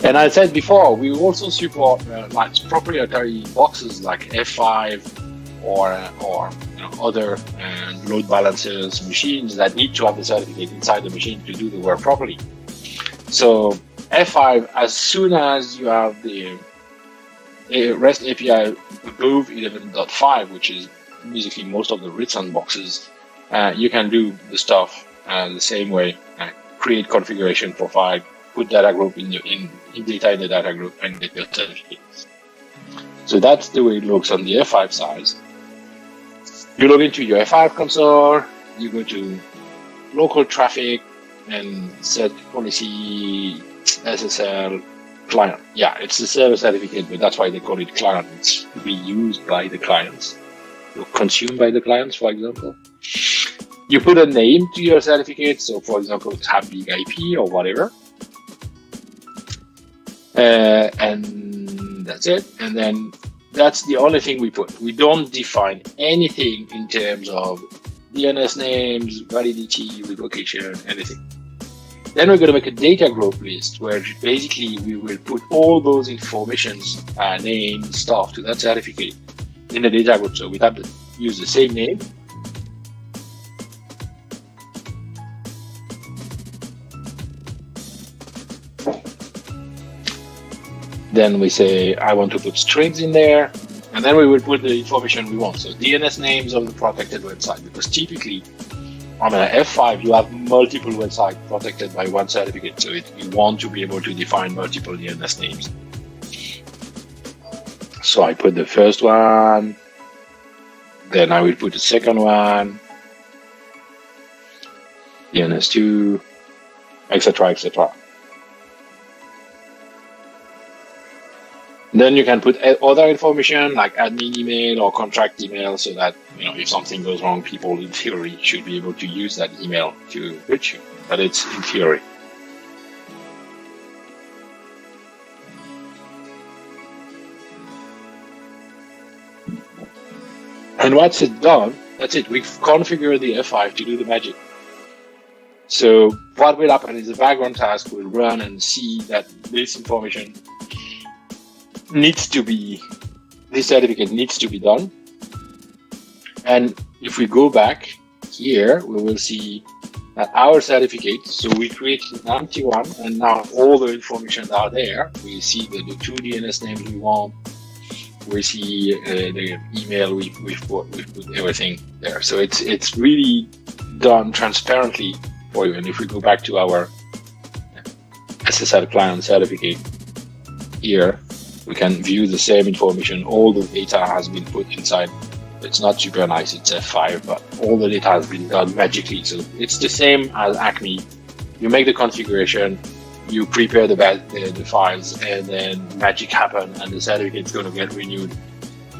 And I said before, we also support like proprietary boxes like F5 or other load balancers machines that need to have the certificate inside the machine to do the work properly. So F5, as soon as you have the REST API above 11.5, which is basically most of the written boxes, you can do the stuff the same way. Create configuration profile, put data group in data in the data group, and get your certificates. So that's the way it looks on the F5 side. You log into your F5 console, you go to local traffic and set policy SSL client. Yeah, it's the server certificate, but that's why they call it client. It's to be used by the clients, or consumed by the clients, for example. You put a name to your certificate, so for example, tab big IP or whatever. And that's it. And then that's the only thing we put. We don't define anything in terms of DNS names, validity, revocation, anything. Then we're going to make a data group list where basically we will put all those informations, name, stuff to that certificate in the data group. So we have to use the same name. Then we say, I want to put strings in there, and then we will put the information we want. So DNS names of the protected website, because typically on an F5, you have multiple websites protected by one certificate. So you want to be able to define multiple DNS names. So I put the first one, then I will put the second one, DNS2, etc., etc. Then you can put other information like admin email or contract email, so that if something goes wrong, people in theory should be able to use that email to reach you. But it's in theory. And once it's done, that's it. We've configured the F5 to do the magic. So what will happen is the background task will run and see that this information this certificate needs to be done. And if we go back here, we will see that our certificate, so we created an empty one, and now all the information are there. We see the two DNS names we want. We see the email we've put everything there. So it's really done transparently for you. And if we go back to our SSL client certificate here, we can view the same information. All the data has been put inside. It's not super nice, it's F5, but all the data has been done magically. So it's the same as ACME. You make the configuration, you prepare the files, and then magic happens, and the certificate is going to get renewed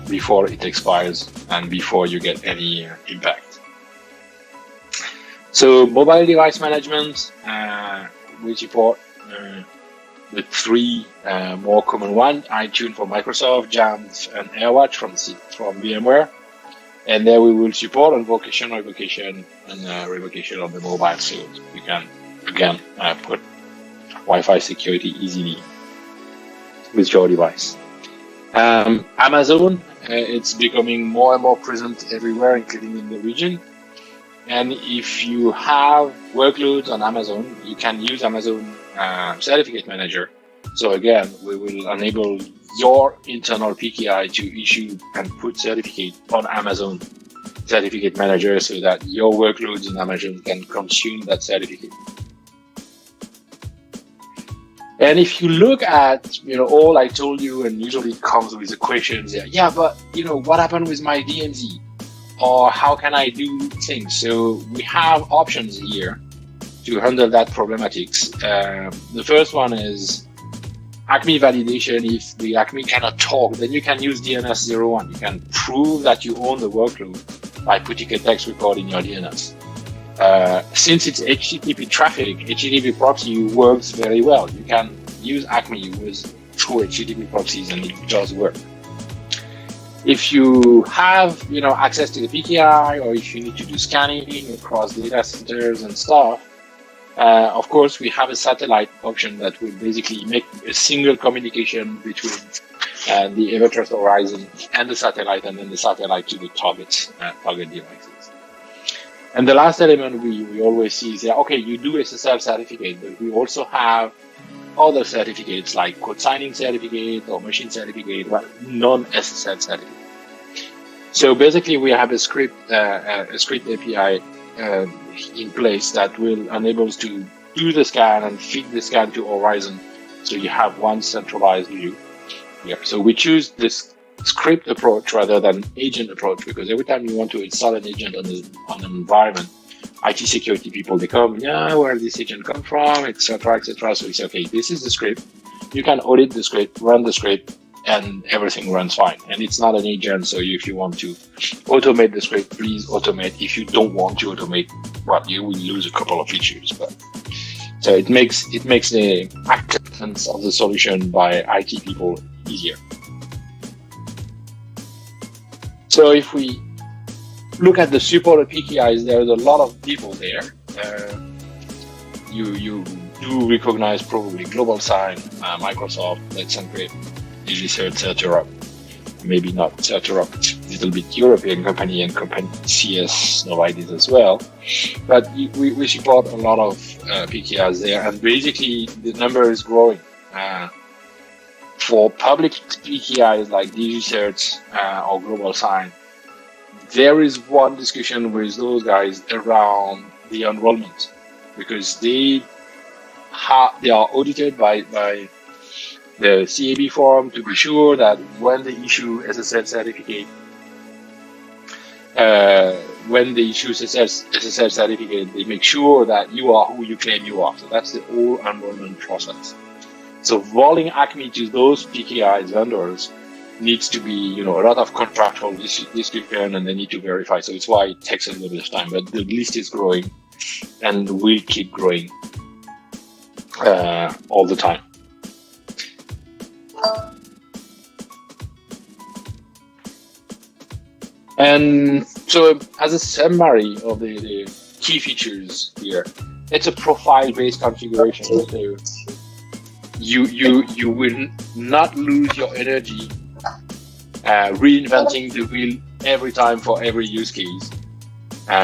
before it expires and before you get any impact. So mobile device management, we support the three more common ones: iTunes for Microsoft, Jamf, and AirWatch from VMware. And there we will support revocation, and revocation on the mobile, so you can again put Wi-Fi security easily with your device. Amazon, it's becoming more and more present everywhere, including in the region. And if you have workloads on Amazon, you can use Amazon Certificate Manager. So again, we will enable your internal PKI to issue and put certificate on Amazon Certificate Manager, so that your workloads in Amazon can consume that certificate. And if you look at all I told you, and usually it comes with the questions, yeah, but what happened with my DMZ, or how can I do things? So we have options here to handle that problematics. The first one is ACME validation. If the ACME cannot talk, then you can use DNS01. You can prove that you own the workload by putting a text record in your DNS. Since it's HTTP traffic, HTTP proxy works very well. You can use ACME through HTTP proxies, and it does work. If you have access to the PKI, or if you need to do scanning across data centers and stuff, Of course, we have a satellite option that will basically make a single communication between the EverTrust Horizon and the satellite, and then the satellite to the target devices. And the last element we always see is, okay, you do SSL certificate, but we also have other certificates like code signing certificate or machine certificate, but non-SSL certificate. So basically, we have a script API in place that will enable us to do the scan and feed the scan to Horizon, so you have one centralized view here. So we choose this script approach rather than agent approach, because every time you want to install an agent on an environment, IT security people, they come, where did this agent come from, etc., etc. So we say, okay, this is the script. You can audit the script, run the script, and everything runs fine. And it's not an agent, so if you want to automate the script, please automate. If you don't want to automate, well, you will lose a couple of features. But so it makes the acceptance of the solution by IT people easier. So if we look at the supported PKIs, there's a lot of people there. You do recognize probably Global Sign, Microsoft, Let's Encrypt, DigiCert, CertEurope. Maybe not CertEurope, it's a little bit European company, and company CS Novidis as well. But we support a lot of PKIs there, and basically the number is growing. For public PKIs like DigiCert or Global Sign, there is one discussion with those guys around the enrollment, because they are audited by the CAB forum to be sure that when they issue SSL certificate, they make sure that you are who you claim you are. So that's the whole enrollment process. So rolling ACME to those PKIs vendors needs to be, a lot of contractual discussion, and they need to verify. So it's why it takes a little bit of time, but the list is growing and will keep growing all the time. And so as a summary of the key features here, it's a profile-based configuration. So you will not lose your energy reinventing the wheel every time for every use case.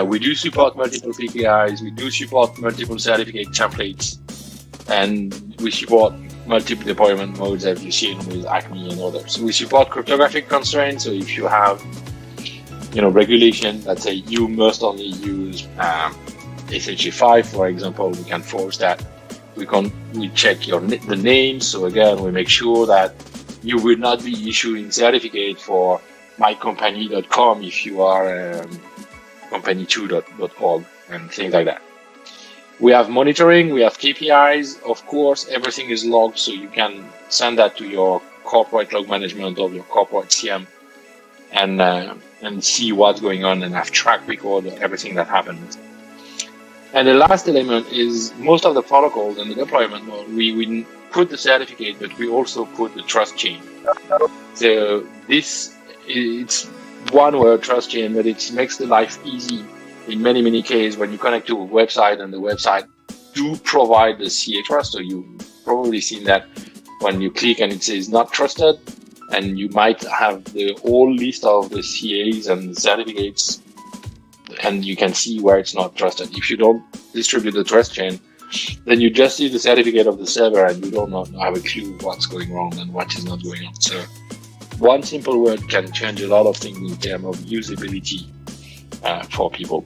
We do support multiple PKIs, we do support multiple certificate templates, and we support multiple deployment modes, as you've seen with ACME and others. We support cryptographic constraints, so if you have regulation that say you must only use SHA-5, for example, we can force that. We check the names, so again, we make sure that you will not be issuing certificate for mycompany.com if you are company2.org and things like that. We have monitoring, we have KPIs. Of course, everything is logged, so you can send that to your corporate log management or your corporate CM and see what's going on and have track record of everything that happens. And the last element is most of the protocols and the deployment mode, we put the certificate, but we also put the trust chain. So it's one word, trust chain, but it makes the life easy in many cases when you connect to a website and the website do provide the CA trust. So you've probably seen that when you click and it says not trusted, and you might have the whole list of the CAs and the certificates, and you can see where it's not trusted. If you don't distribute the trust chain, then you just see the certificate of the server and you don't have a clue what's going wrong and what is not going on. So one simple word can change a lot of things in terms of usability for people.